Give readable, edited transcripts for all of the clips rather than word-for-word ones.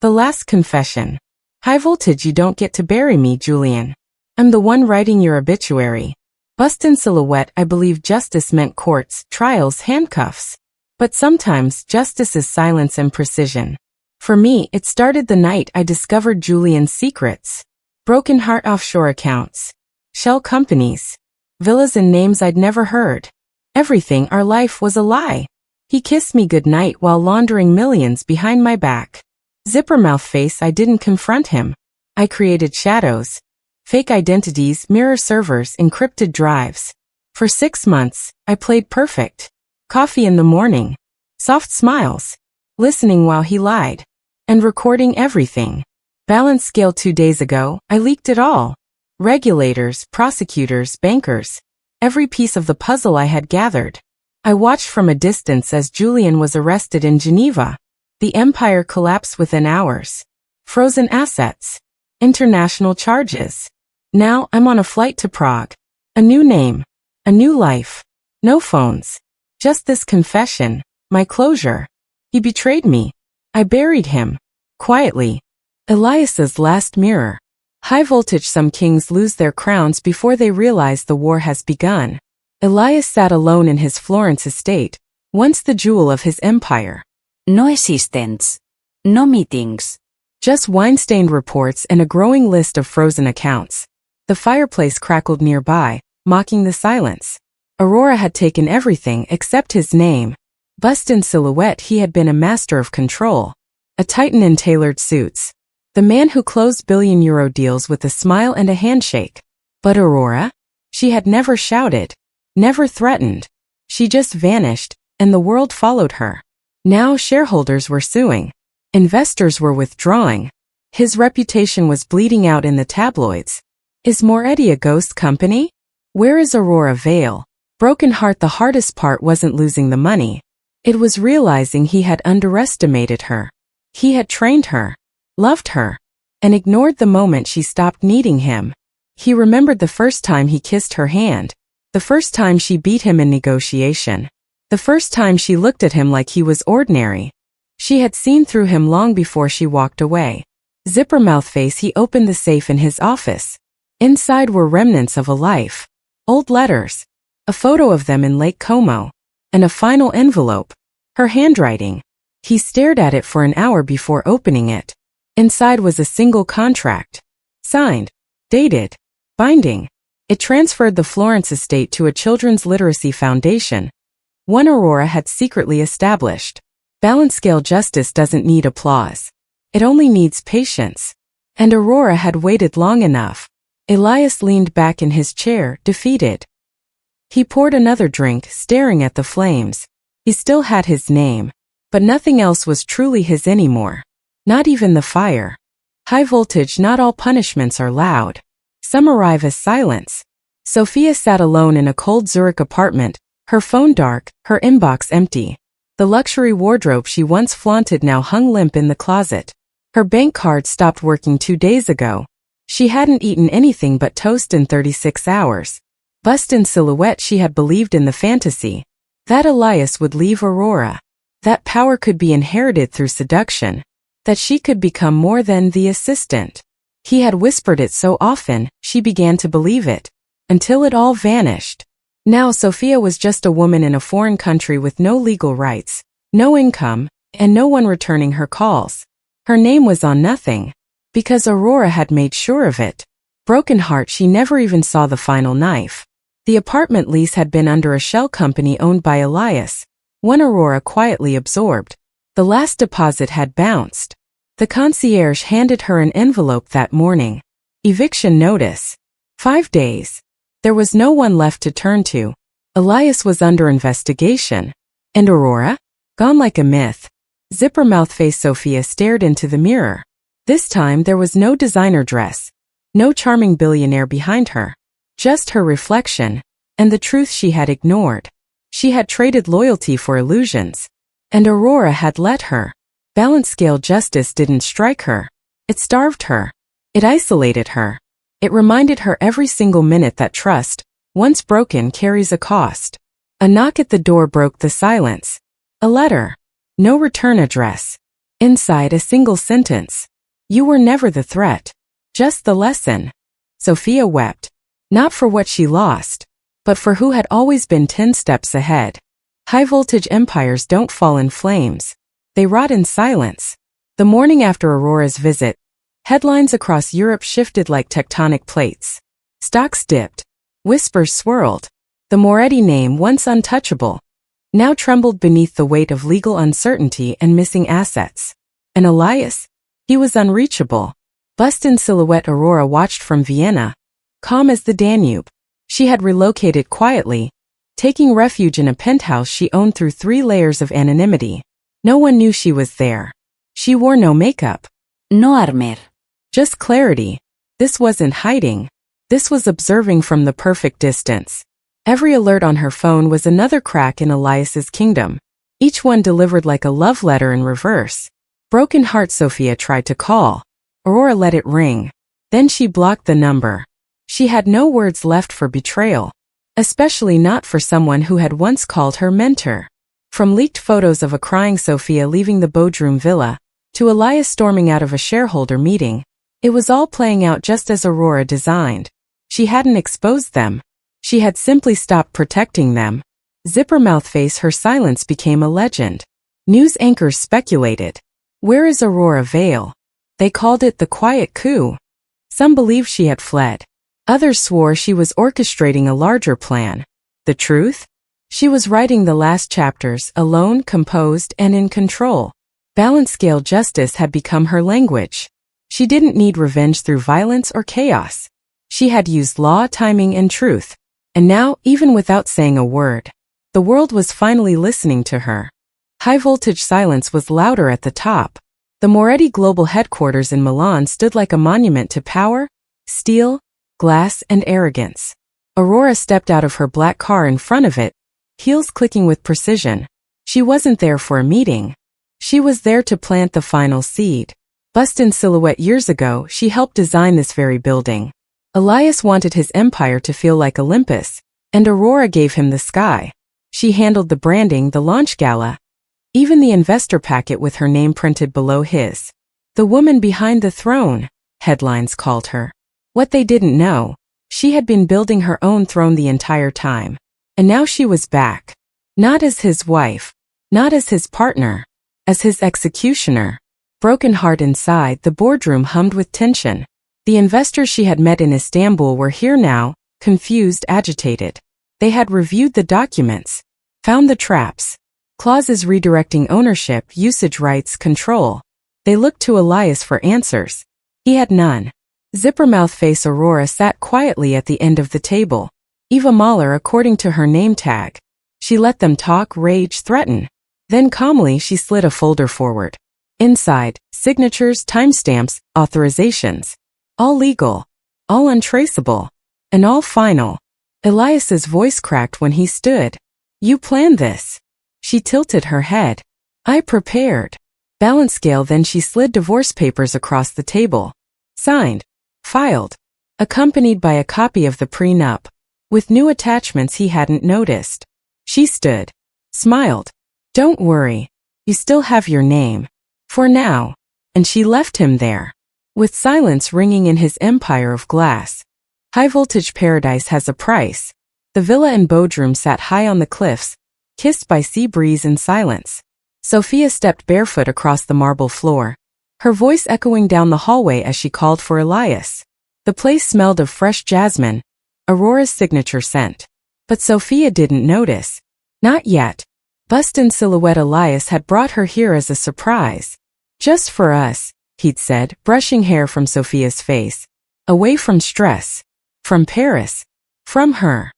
The last confession. High voltage, you don't get to bury me, Julian. I'm the one writing your obituary. Bust in silhouette. I believe justice meant courts, trials, handcuffs. But sometimes justice is silence and precision. For me, it started the night I discovered Julian's secrets. Broken heart offshore accounts. Shell companies. Villas and names I'd never heard. Everything, our life, was a lie. He kissed me goodnight while laundering millions behind my back. Zipper mouth face, I didn't confront him. I created shadows. Fake identities, mirror servers, encrypted drives. For 6 months, I played perfect. Coffee in the morning. Soft smiles. Listening while he lied. And recording everything. Balance scale 2 days ago, I leaked it all. Regulators, prosecutors, bankers. Every piece of the puzzle I had gathered. I watched from a distance as Julian was arrested in Geneva. The empire collapsed within hours. Frozen assets. International charges. Now I'm on a flight to Prague. A new name. A new life. No phones. Just this confession. My closure. He betrayed me. I buried him. Quietly. Elias's last mirror. High voltage, some kings lose their crowns before they realize the war has begun. Elias sat alone in his Florence estate, once the jewel of his empire. No assistants. No meetings. Just wine-stained reports and a growing list of frozen accounts. The fireplace crackled nearby, mocking the silence. Aurora had taken everything except his name. Bust in silhouette, he had been a master of control. A titan in tailored suits. The man who closed billion-euro deals with a smile and a handshake. But Aurora? She had never shouted. Never threatened. She just vanished, and the world followed her. Now shareholders were suing. Investors were withdrawing. His reputation was bleeding out in the tabloids. Is Moretti a ghost company? Where is Aurora Vale? Broken heart, the hardest part wasn't losing the money. It was realizing he had underestimated her. He had trained her, loved her, and ignored the moment she stopped needing him. He remembered the first time he kissed her hand. The first time she beat him in negotiation. The first time she looked at him like he was ordinary. She had seen through him long before she walked away. Zipper mouth face, he opened the safe in his office. Inside were remnants of a life. Old letters. A photo of them in Lake Como. And a final envelope. Her handwriting. He stared at it for an hour before opening it. Inside was a single contract. Signed. Dated. Binding. It transferred the Florence estate to a children's literacy foundation. One Aurora had secretly established. Balance scale justice doesn't need applause. It only needs patience. And Aurora had waited long enough. Elias leaned back in his chair, defeated. He poured another drink, staring at the flames. He still had his name. But nothing else was truly his anymore. Not even the fire. High voltage, not all punishments are loud. Some arrive as silence. Sophia sat alone in a cold Zurich apartment, her phone dark, her inbox empty. The luxury wardrobe she once flaunted now hung limp in the closet. Her bank card stopped working 2 days ago. She hadn't eaten anything but toast in 36 hours. Bust in silhouette, she had believed in the fantasy. That Elias would leave Aurora. That power could be inherited through seduction. That she could become more than the assistant. He had whispered it so often, she began to believe it. Until it all vanished. Now Sophia was just a woman in a foreign country with no legal rights, no income, and no one returning her calls. Her name was on nothing. Because Aurora had made sure of it. Broken heart, she never even saw the final knife. The apartment lease had been under a shell company owned by Elias. One Aurora quietly absorbed. The last deposit had bounced. The concierge handed her an envelope that morning. Eviction notice. 5 days. There was no one left to turn to. Elias was under investigation. And Aurora? Gone like a myth. Zipper mouth face, Sophia stared into the mirror. This time there was no designer dress. No charming billionaire behind her. Just her reflection. And the truth she had ignored. She had traded loyalty for illusions. And Aurora had let her. Balance scale justice didn't strike her. It starved her. It isolated her. It reminded her every single minute that trust, once broken, carries a cost. A knock at the door broke the silence. A letter. No return address. Inside a single sentence. You were never the threat. Just the lesson. Sophia wept. Not for what she lost, but for who had always been 10 steps ahead. High-voltage empires don't fall in flames. They rot in silence. The morning after Aurora's visit, headlines across Europe shifted like tectonic plates. Stocks dipped. Whispers swirled. The Moretti name, once untouchable, now trembled beneath the weight of legal uncertainty and missing assets. And Elias? He was unreachable. Bust-in silhouette Aurora watched from Vienna, calm as the Danube. She had relocated quietly, taking refuge in a penthouse she owned through 3 layers of anonymity. No one knew she was there. She wore no makeup. No armor. Just clarity. This wasn't hiding. This was observing from the perfect distance. Every alert on her phone was another crack in Elias's kingdom. Each one delivered like a love letter in reverse. Broken heart Sophia tried to call. Aurora let it ring. Then she blocked the number. She had no words left for betrayal. Especially not for someone who had once called her mentor. From leaked photos of a crying Sophia leaving the Bodrum villa, to Elias storming out of a shareholder meeting, it was all playing out just as Aurora designed. She hadn't exposed them. She had simply stopped protecting them. Zipper-mouth face, her silence became a legend. News anchors speculated. Where is Aurora Vale? They called it the quiet coup. Some believed she had fled. Others swore she was orchestrating a larger plan. The truth? She was writing the last chapters, alone, composed, and in control. Balance scale justice had become her language. She didn't need revenge through violence or chaos. She had used law, timing, and truth. And now, even without saying a word, the world was finally listening to her. High-voltage silence was louder at the top. The Moretti global headquarters in Milan stood like a monument to power, steel, glass, and arrogance. Aurora stepped out of her black car in front of it, heels clicking with precision. She wasn't there for a meeting. She was there to plant the final seed. Bust-in silhouette years ago, she helped design this very building. Elias wanted his empire to feel like Olympus, and Aurora gave him the sky. She handled the branding, the launch gala, even the investor packet with her name printed below his. The woman behind the throne, headlines called her. What they didn't know, she had been building her own throne the entire time. And now she was back. Not as his wife, not as his partner, as his executioner. Broken heart inside, the boardroom hummed with tension. The investors she had met in Istanbul were here now, confused, agitated. They had reviewed the documents, found the traps, clauses redirecting ownership, usage rights, control. They looked to Elias for answers. He had none. Zipper-mouth face Aurora sat quietly at the end of the table. Eva Mahler, according to her name tag. She let them talk, rage, threaten. Then calmly she slid a folder forward. Inside, signatures, timestamps, authorizations. All legal, all untraceable, and all final. Elias's voice cracked when he stood. You planned this. She tilted her head. I prepared. Balance scale. Then she slid divorce papers across the table. Signed. Filed. Accompanied by a copy of the prenup, with new attachments he hadn't noticed. She stood. Smiled. Don't worry. You still have your name. For now. And she left him there. With silence ringing in his empire of glass. High-voltage paradise has a price. The villa in Bodrum sat high on the cliffs, kissed by sea breeze and silence. Sophia stepped barefoot across the marble floor, her voice echoing down the hallway as she called for Elias. The place smelled of fresh jasmine, Aurora's signature scent. But Sophia didn't notice. Not yet. Bust-in silhouette Elias had brought her here as a surprise. Just for us, he'd said, brushing hair from Sophia's face. Away from stress. From Paris. From her.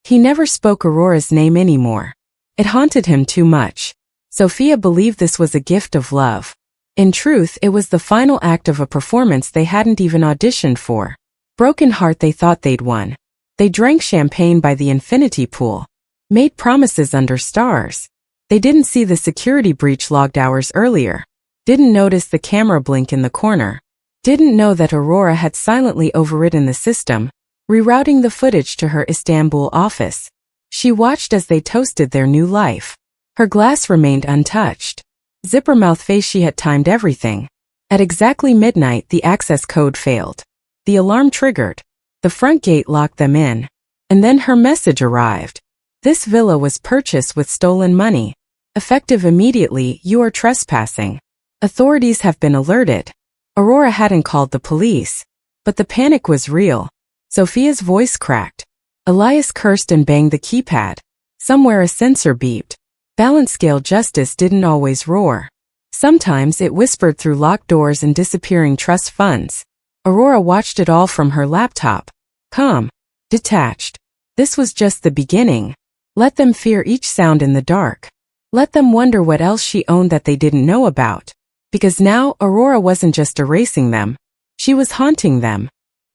He never spoke Aurora's name anymore. It haunted him too much. Sophia believed this was a gift of love. In truth, it was the final act of a performance they hadn't even auditioned for. Broken heart, they thought they'd won. They drank champagne by the infinity pool. Made promises under stars. They didn't see the security breach logged hours earlier. Didn't notice the camera blink in the corner. Didn't know that Aurora had silently overridden the system, rerouting the footage to her Istanbul office. She watched as they toasted their new life. Her glass remained untouched. Zipper mouth face, she had timed everything. At exactly midnight, the access code failed. The alarm triggered. The front gate locked them in. And then her message arrived. This villa was purchased with stolen money. Effective immediately, you are trespassing. Authorities have been alerted. Aurora hadn't called the police. But the panic was real. Sophia's voice cracked. Elias cursed and banged the keypad. Somewhere a sensor beeped. Balance scale justice didn't always roar. Sometimes it whispered through locked doors and disappearing trust funds. Aurora watched it all from her laptop. Calm. Detached. This was just the beginning. Let them fear each sound in the dark. Let them wonder what else she owned that they didn't know about. Because now, Aurora wasn't just erasing them. She was haunting them.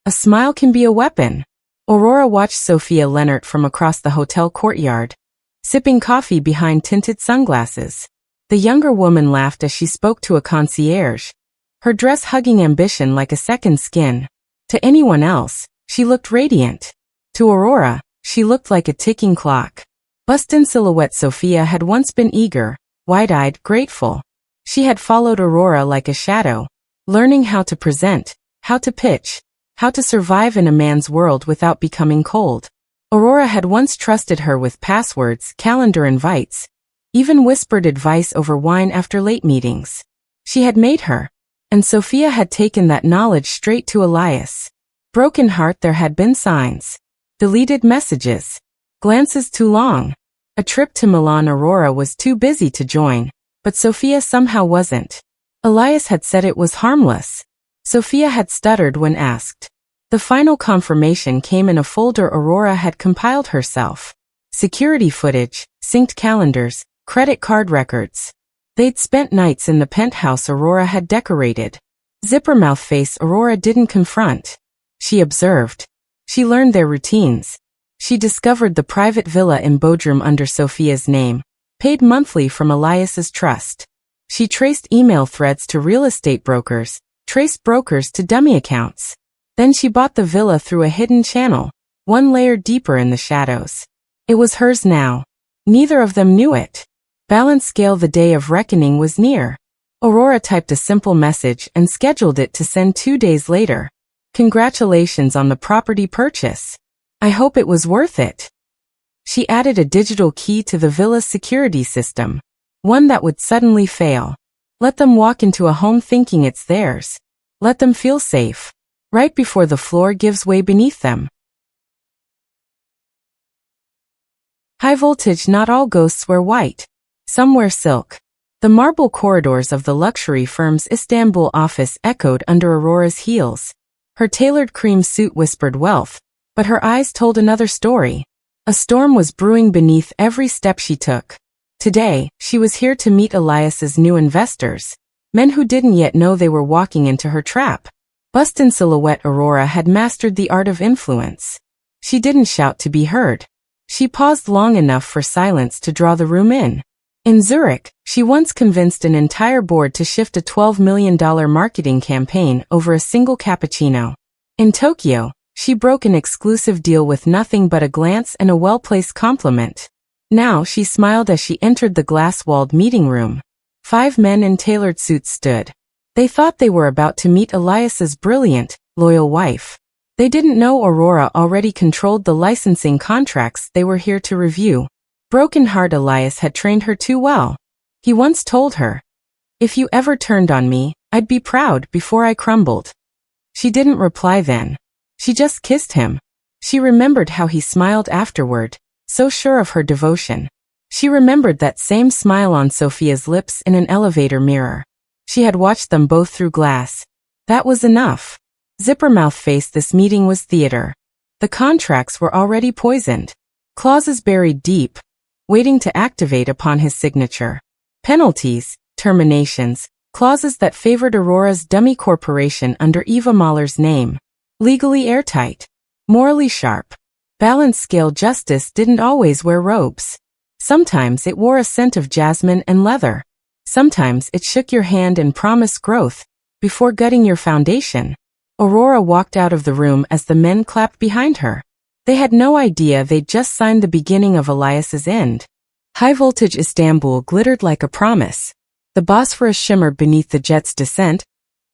A smile can be a weapon. Aurora watched Sophia Leonard from across the hotel courtyard, sipping coffee behind tinted sunglasses. The younger woman laughed as she spoke to a concierge, her dress hugging ambition like a second skin. To anyone else, she looked radiant. To Aurora, she looked like a ticking clock. Bust-in silhouette, Sophia had once been eager, wide-eyed, grateful. She had followed Aurora like a shadow, learning how to present, how to pitch, how to survive in a man's world without becoming cold. Aurora had once trusted her with passwords, calendar invites, even whispered advice over wine after late meetings. She had made her, and Sophia had taken that knowledge straight to Elias. Broken heart, there had been signs. Deleted messages. Glances too long. A trip to Milan. Aurora was too busy to join, but Sophia somehow wasn't. Elias had said it was harmless. Sophia had stuttered when asked. The final confirmation came in a folder Aurora had compiled herself. Security footage, synced calendars, credit card records. They'd spent nights in the penthouse Aurora had decorated. Zippermouth face Aurora didn't confront. She observed. She learned their routines. She discovered the private villa in Bodrum under Sophia's name, paid monthly from Elias's trust. She traced email threads to real estate brokers, traced brokers to dummy accounts. Then she bought the villa through a hidden channel, one layer deeper in the shadows. It was hers now. Neither of them knew it. Balance scale, the day of reckoning was near. Aurora typed a simple message and scheduled it to send 2 days later. Congratulations on the property purchase. I hope it was worth it. She added a digital key to the villa's security system. One that would suddenly fail. Let them walk into a home thinking it's theirs. Let them feel safe. Right before the floor gives way beneath them. High voltage. Not all ghosts wear white. Some wear silk. The marble corridors of the luxury firm's Istanbul office echoed under Aurora's heels. Her tailored cream suit whispered wealth, but her eyes told another story. A storm was brewing beneath every step she took. Today, she was here to meet Elias's new investors, men who didn't yet know they were walking into her trap. Bust-in silhouette Aurora had mastered the art of influence. She didn't shout to be heard. She paused long enough for silence to draw the room in. In Zurich, she once convinced an entire board to shift a $12 million marketing campaign over a single cappuccino. In Tokyo, she broke an exclusive deal with nothing but a glance and a well-placed compliment. Now she smiled as she entered the glass-walled meeting room. 5 men in tailored suits stood. They thought they were about to meet Elias's brilliant, loyal wife. They didn't know Aurora already controlled the licensing contracts they were here to review. Broken heart, Elias had trained her too well. He once told her, "If you ever turned on me, I'd be proud before I crumbled." She didn't reply then. She just kissed him. She remembered how he smiled afterward, so sure of her devotion. She remembered that same smile on Sophia's lips in an elevator mirror. She had watched them both through glass. That was enough. Zippermouth face, this meeting was theater. The contracts were already poisoned. Clauses buried deep, waiting to activate upon his signature. Penalties, terminations, clauses that favored Aurora's dummy corporation under Eva Mahler's name. Legally airtight. Morally sharp. Balance scale justice didn't always wear robes. Sometimes it wore a scent of jasmine and leather. Sometimes it shook your hand and promised growth before gutting your foundation. Aurora walked out of the room as the men clapped behind her. They had no idea they'd just signed the beginning of Elias's end. High voltage Istanbul glittered like a promise. The Bosphorus shimmered beneath the jet's descent.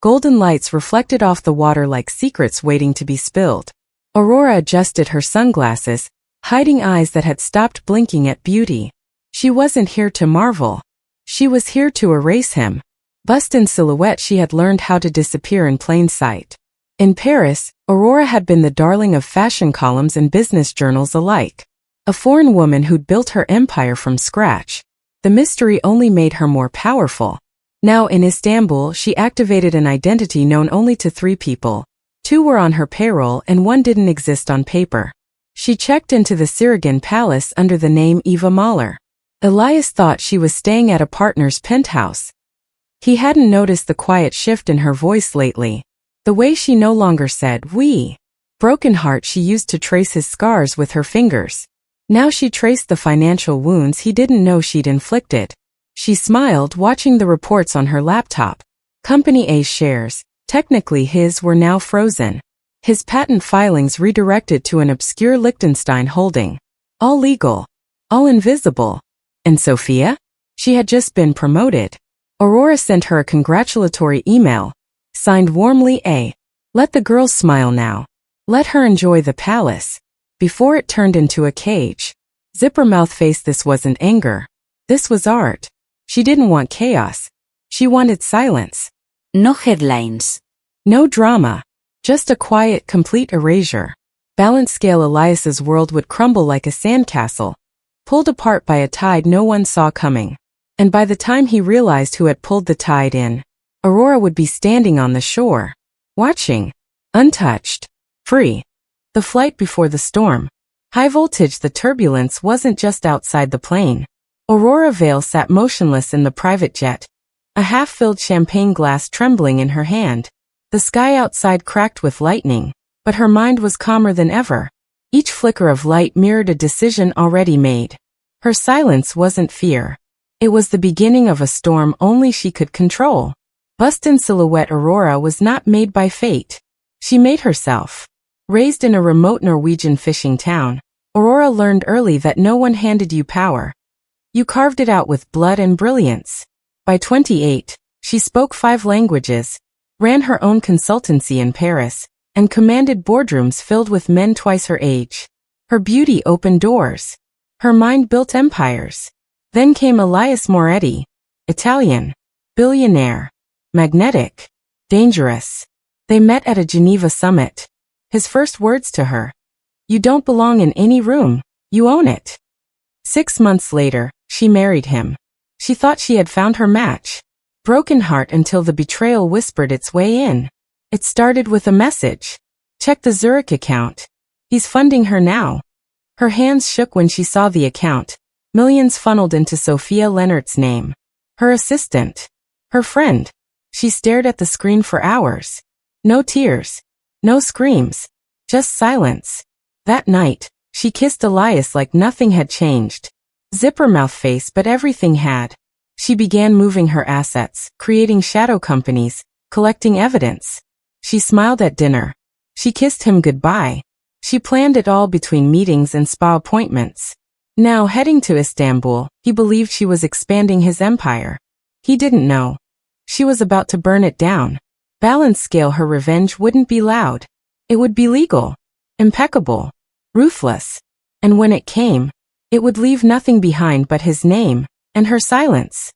Golden lights reflected off the water like secrets waiting to be spilled. Aurora adjusted her sunglasses, hiding eyes that had stopped blinking at beauty. She wasn't here to marvel. She was here to erase him. Bust in silhouette, she had learned how to disappear in plain sight. In Paris, Aurora had been the darling of fashion columns and business journals alike. A foreign woman who'd built her empire from scratch. The mystery only made her more powerful. Now in Istanbul, she activated an identity known only to 3 people. 2 were on her payroll and 1 didn't exist on paper. She checked into the Sirigan Palace under the name Eva Mahler. Elias thought she was staying at a partner's penthouse. He hadn't noticed the quiet shift in her voice lately. The way she no longer said, "we." Broken heart she used to trace his scars with her fingers. Now she traced the financial wounds he didn't know she'd inflicted. She smiled, watching the reports on her laptop. Company A's shares, technically his, were now frozen. His patent filings redirected to an obscure Liechtenstein holding. All legal. All invisible. And Sophia? She had just been promoted. Aurora sent her a congratulatory email. Signed warmly A. Let the girl smile now. Let her enjoy the palace. Before it turned into a cage. Zipper mouth face. This wasn't anger. This was art. She didn't want chaos. She wanted silence. No headlines. No drama. Just a quiet, complete erasure. Balance scale. Elias's world would crumble like a sandcastle, pulled apart by a tide no one saw coming. And by the time he realized who had pulled the tide in, Aurora would be standing on the shore, watching, untouched, free. The flight before the storm. High voltage. The turbulence wasn't just outside the plane. Aurora Vale sat motionless in the private jet, a half-filled champagne glass trembling in her hand. The sky outside cracked with lightning, but her mind was calmer than ever. Each flicker of light mirrored a decision already made. Her silence wasn't fear. It was the beginning of a storm only she could control. Bust in silhouette. Aurora was not made by fate. She made herself. Raised in a remote Norwegian fishing town, Aurora learned early that no one handed you power. You carved it out with blood and brilliance. By 28, she spoke 5 languages, ran her own consultancy in Paris, and commanded boardrooms filled with men twice her age. Her beauty opened doors. Her mind built empires. Then came Elias Moretti, Italian, billionaire, magnetic, dangerous. They met at a Geneva summit. His first words to her: "You don't belong in any room, you own it." 6 months later, she married him. She thought she had found her match. Broken heart until the betrayal whispered its way in. It started with a message. Check the Zurich account. He's funding her now. Her hands shook when she saw the account. Millions funneled into Sophia Leonard's name. Her assistant. Her friend. She stared at the screen for hours. No tears. No screams. Just silence. That night, she kissed Elias like nothing had changed. Zipper mouth face, but everything had. She began moving her assets, creating shadow companies, collecting evidence. She smiled at dinner. She kissed him goodbye. She planned it all between meetings and spa appointments. Now heading to Istanbul, he believed she was expanding his empire. He didn't know. She was about to burn it down. Balance scale. Her revenge wouldn't be loud. It would be legal, impeccable, ruthless. And when it came, it would leave nothing behind but his name and her silence.